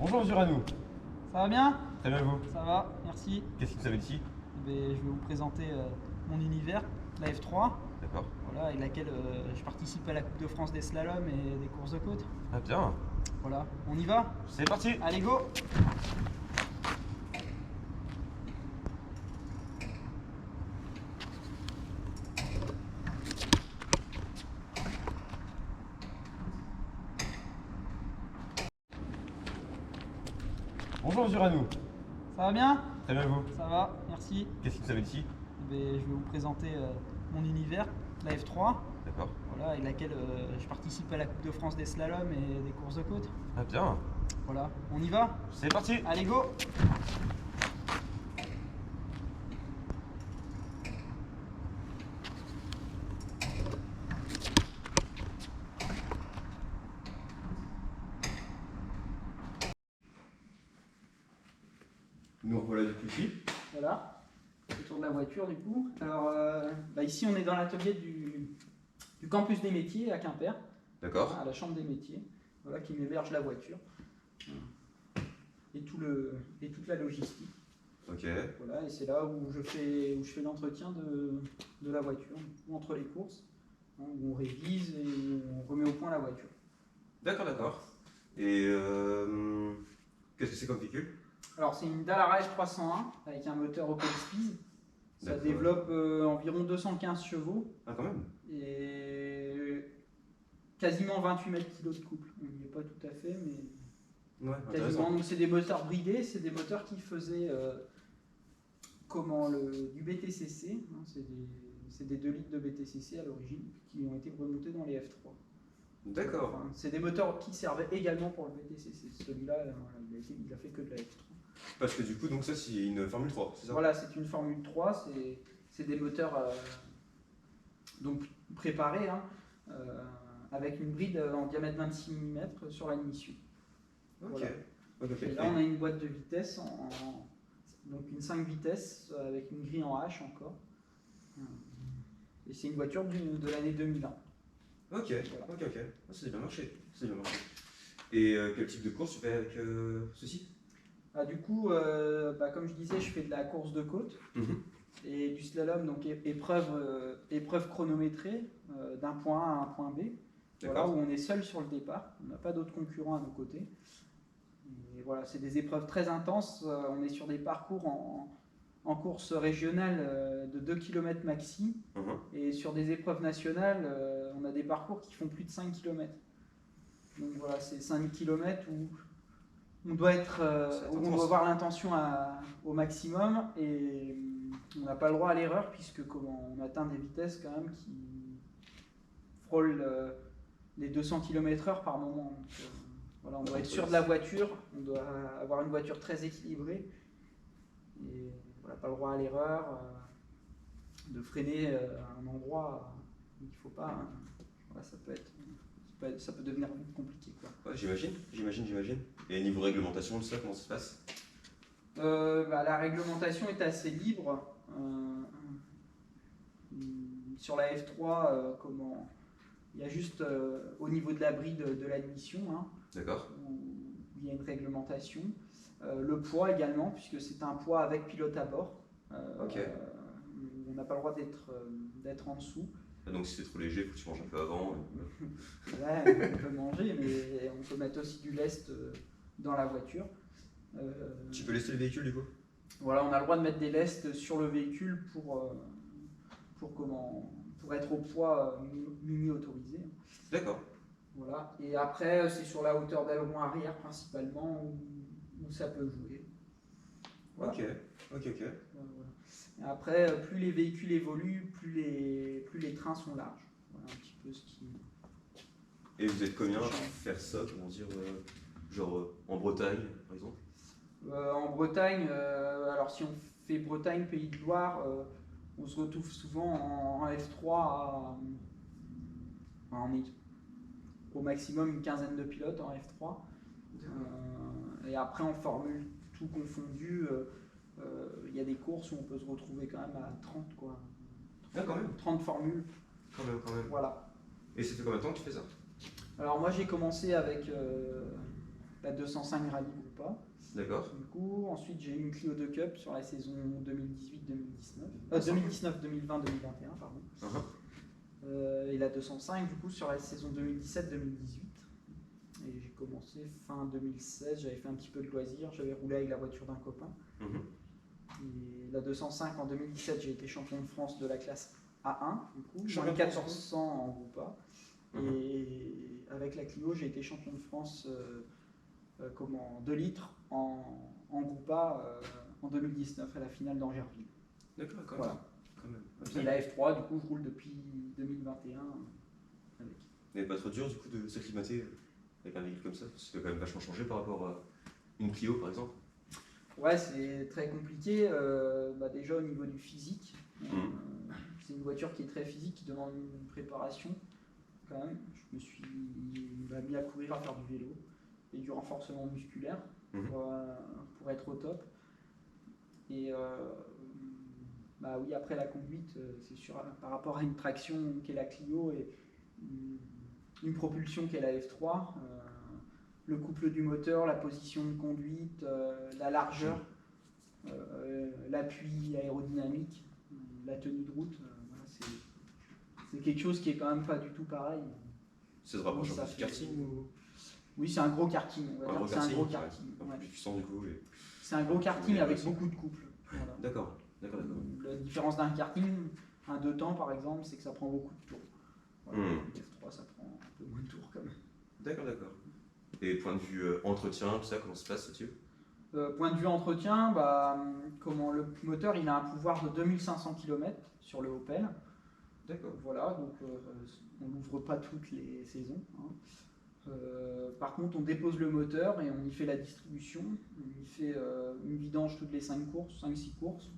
Bonjour Monsieur Ranou. Ça va bien? Très bien vous. Ça va, merci. Qu'est-ce qui vous amène ici? Je vais vous présenter mon univers, la F3, D'accord. voilà, avec laquelle je participe à la Coupe de France des slaloms et des courses de côte. Ah bien. Voilà, on y va? C'est parti. Allez, go! Bonjour Monsieur Ranou. Ça va bien? Très bien vous. Ça va, merci. Qu'est-ce qui vous amène ici? Je vais vous présenter mon univers, la F3, D'accord. voilà, avec laquelle je participe à la Coupe de France des slaloms et des courses de côte. Ah bien. Voilà, on y va? C'est parti. Allez, go! Nous revoilà du coup ici. Voilà, autour de la voiture du coup. Alors ici on est dans l'atelier du campus des métiers à Quimper, D'accord. à la chambre des métiers, voilà, qui m'héberge la voiture et, toute la logistique. Ok. Voilà, et c'est là où je fais l'entretien de la voiture, du coup, entre les courses, hein, où on révise et on remet au point la voiture. D'accord, d'accord. Et qu'est-ce que c'est comme véhicule? Alors c'est une Dallara F301 avec un moteur Opel Spies. Ça D'accord. développe environ 215 chevaux Ah quand même. et quasiment 28 mètres kg de couple. On n'y est pas tout à fait, mais Ouais, quasiment. intéressant. Donc c'est des moteurs bridés, c'est des moteurs qui faisaient du BTCC. Hein, c'est des 2 litres de BTCC à l'origine qui ont été remontés dans les F3. D'accord. Enfin, c'est des moteurs qui servaient également pour le BTCC. Celui-là, il a fait que de la F3. Parce que du coup, donc ça c'est une Formule 3, c'est ça? Voilà, c'est une Formule 3, c'est des moteurs donc préparés, hein, avec une bride en diamètre 26 mm sur l'admission. Ok. Voilà. Ok. Et là, on a une boîte de vitesse, donc une 5 vitesses avec une grille en H encore. Et c'est une voiture de l'année 2001. Ok. Voilà. Ok. Ah, c'est bien marché. C'est bien marché. Et quel type de course tu fais avec ceci? Ah, du coup, comme je disais, je fais de la course de côte et du slalom, donc épreuve chronométrée d'un point A à un point B. Voilà, où on est seul sur le départ, on n'a pas d'autres concurrents à nos côtés. Et voilà, c'est des épreuves très intenses, on est sur des parcours en course régionale de 2 km maxi, et sur des épreuves nationales, on a des parcours qui font plus de 5 km. Donc voilà, c'est 5 km où on doit avoir l'intention au maximum et on n'a pas le droit à l'erreur puisque on atteint des vitesses quand même qui frôlent les 200 km/h par moment. Donc, voilà, on doit être sûr de la voiture, on doit avoir une voiture très équilibrée et voilà, pas le droit à l'erreur, de freiner à un endroit où il ne faut pas. Hein. Voilà, ça peut devenir compliqué, quoi. Ouais, j'imagine. Et niveau réglementation, tout ça, comment ça se passe? La réglementation est assez libre. Sur la F3, il y a juste au niveau de la bride de l'admission, hein, D'accord. où il y a une réglementation. Le poids également, puisque c'est un poids avec pilote à bord. Ok. On n'a pas le droit d'être en dessous. Donc si c'est trop léger, il faut que tu manges un peu avant. Ouais, on peut manger, mais on peut mettre aussi du lest dans la voiture. Tu peux laisser le véhicule du coup? Voilà, on a le droit de mettre des lestes sur le véhicule pour être au poids mini autorisé. D'accord. Voilà. Et après, c'est sur la hauteur d'aileron arrière principalement où ça peut jouer. Voilà. Ok. Voilà. Et après, plus les véhicules évoluent, plus les trains sont larges. Voilà un petit peu ce qui. Et vous êtes combien à faire ça, comment dire, genre en Bretagne par exemple? En Bretagne, alors si on fait Bretagne, Pays de Loire, on se retrouve souvent en F3 on est au maximum une quinzaine de pilotes en F3. Et après en formule tout confondu, il y a des courses où on peut se retrouver quand même à 30 quoi. Ah quand même. 30 formules. Quand même. Voilà. Et ça fait combien de temps que tu fais ça? Alors moi j'ai commencé avec la 205 Rallye Groupa. D'accord. Du coup, ensuite j'ai eu une Clio 2 Cup sur la saison 2019-2020-2021, pardon. Et la 205 du coup sur la saison 2017-2018. Et j'ai commencé fin 2016, j'avais fait un petit peu de loisirs, j'avais roulé avec la voiture d'un copain. Et la 205 en 2017, j'ai été champion de France de la classe A1, du coup, moins de 1400 en Groupa. Et avec la Clio, j'ai été champion de France 2 litres en Groupa en 2019 à la finale d'Angerville. D'accord, quand voilà. même. Et la F3, du coup, je roule depuis 2021 avec. Mais pas trop dur du coup de s'acclimater avec un véhicule comme ça? Ça doit quand même vachement changer par rapport à une Clio par exemple. Ouais, c'est très compliqué. Déjà au niveau du physique, c'est une voiture qui est très physique, qui demande une préparation quand même. Je me suis mis à courir, à faire du vélo et du renforcement musculaire pour être au top. Et oui, après la conduite, c'est sûr, par rapport à une traction qu'est la Clio et une propulsion qu'est la F3, le couple du moteur, la position de conduite, la largeur, l'appui aérodynamique, la tenue de route, c'est quelque chose qui est quand même pas du tout pareil. Ça se rapproche un peu du karting ou... Oui, c'est un gros karting, on va dire que c'est un gros karting. Plus puissant du coup. C'est un gros karting avec beaucoup de couples. Voilà. D'accord. La différence d'un karting, un 2 temps par exemple, c'est que ça prend beaucoup de tours. Voilà. F3, ça prend un peu moins de tours quand même. D'accord. Et point de vue entretien, tout ça, comment ça se passe là-dessus? Point de vue entretien, le moteur il a un pouvoir de 2500 km sur le Opel. D'accord. Voilà, donc on n'ouvre pas toutes les saisons. Par contre, on dépose le moteur et on y fait la distribution. On y fait une vidange toutes les 5-6 courses.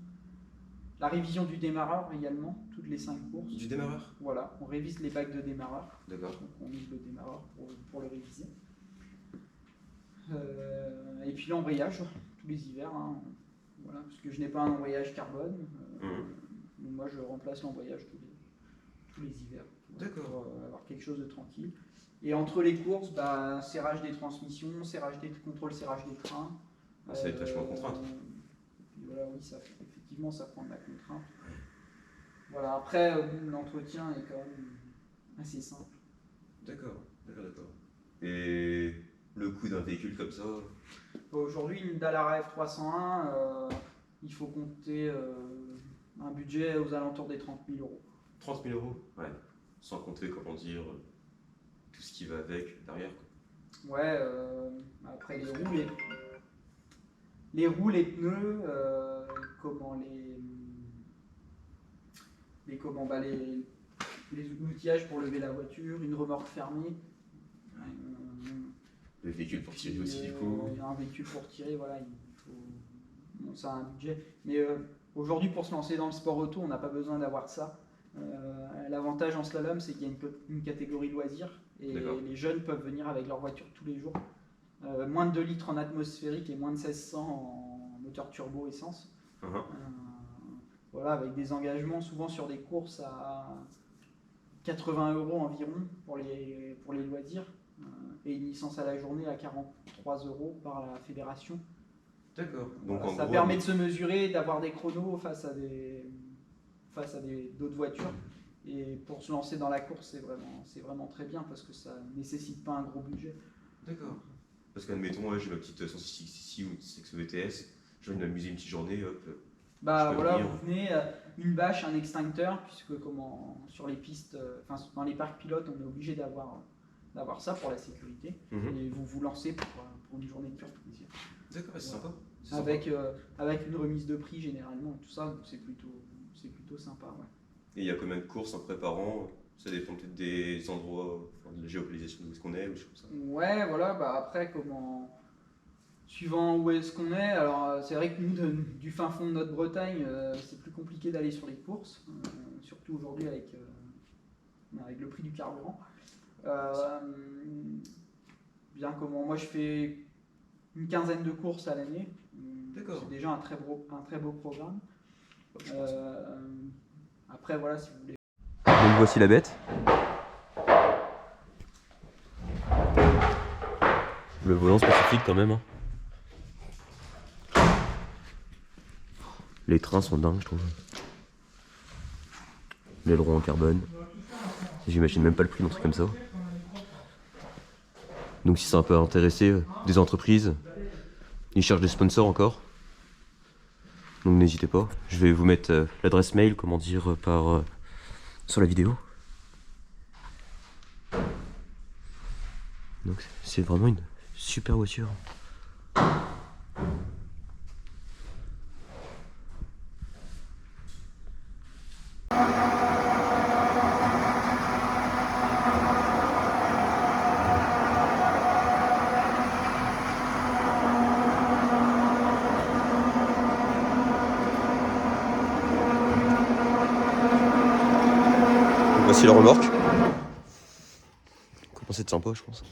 La révision du démarreur également, toutes les 5 courses. Du démarreur? Voilà, on révise les bacs de démarreur. D'accord. Donc on mise le démarreur pour le réviser. Et puis l'embrayage, tous les hivers. Voilà, parce que je n'ai pas un embrayage carbone. Moi, je remplace l'embrayage tous les hivers. D'accord. Pour avoir quelque chose de tranquille. Et entre les courses, serrage des transmissions, contrôle serrage des freins. Ça va être vachement contrainte. Voilà, oui, effectivement, ça prend de la contrainte. Voilà, après, l'entretien est quand même assez simple. D'accord. Et le coût d'un véhicule comme ça? Aujourd'hui, une Dallara F301, il faut compter un budget aux alentours des 30 000 euros. 30 000 euros? Ouais. Sans compter, comment dire, tout ce qui va avec derrière, quoi. Ouais, après les roues, les pneus, les outillages pour lever la voiture, une remorque fermée. Le véhicule pour tirer aussi du coup. Un véhicule pour tirer, voilà, il faut. Bon, ça a un budget. Mais aujourd'hui, pour se lancer dans le sport auto, on n'a pas besoin d'avoir ça. L'avantage en slalom, c'est qu'il y a une catégorie loisirs et les jeunes peuvent venir avec leur voiture tous les jours. Moins de 2 litres en atmosphérique et moins de 1600 en moteur turbo essence. Voilà, avec des engagements souvent sur des courses à 80 € environ pour les loisirs et une licence à la journée à 43 € par la fédération. D'accord. Donc voilà, ça permet de se mesurer, d'avoir des chronos face à d'autres voitures. Et pour se lancer dans la course, c'est vraiment très bien parce que ça ne nécessite pas un gros budget. D'accord. Parce qu'admettons, j'ai ma petite 106 ou une 6 VTS, j'ai envie de m'amuser une petite journée, hop. Voilà, vous venez, une bâche, un extincteur, puisque sur les pistes, dans les parcs pilotes, on est obligé d'avoir ça pour la sécurité. Et vous vous lancez pour une journée de pur plaisir. D'accord, c'est sympa. Avec une remise de prix généralement, tout ça, c'est plutôt sympa. Ouais. Et il y a combien de courses en préparant? Ça dépend peut-être des endroits, de la géolocalisation d'où est-ce qu'on est, ou je sais pas ça. Ouais, voilà, après, suivant où est-ce qu'on est, alors c'est vrai que nous, du fin fond de notre Bretagne, c'est plus compliqué d'aller sur les courses, surtout aujourd'hui avec le prix du carburant. Moi je fais une quinzaine de courses à l'année. D'accord. C'est déjà un très beau programme. Après, voilà, si vous voulez. Donc voici la bête. Le volant spécifique quand même. Hein. Les trains sont dingues, je trouve. L'aileron en carbone. J'imagine même pas le prix d'un truc comme ça. Donc si ça peut intéresser des entreprises, ils cherchent des sponsors encore. Donc n'hésitez pas. Je vais vous mettre l'adresse mail, comment dire, sur la vidéo. Donc c'est vraiment une super voiture. Voici la remorque. Commence à être sympa, je pense.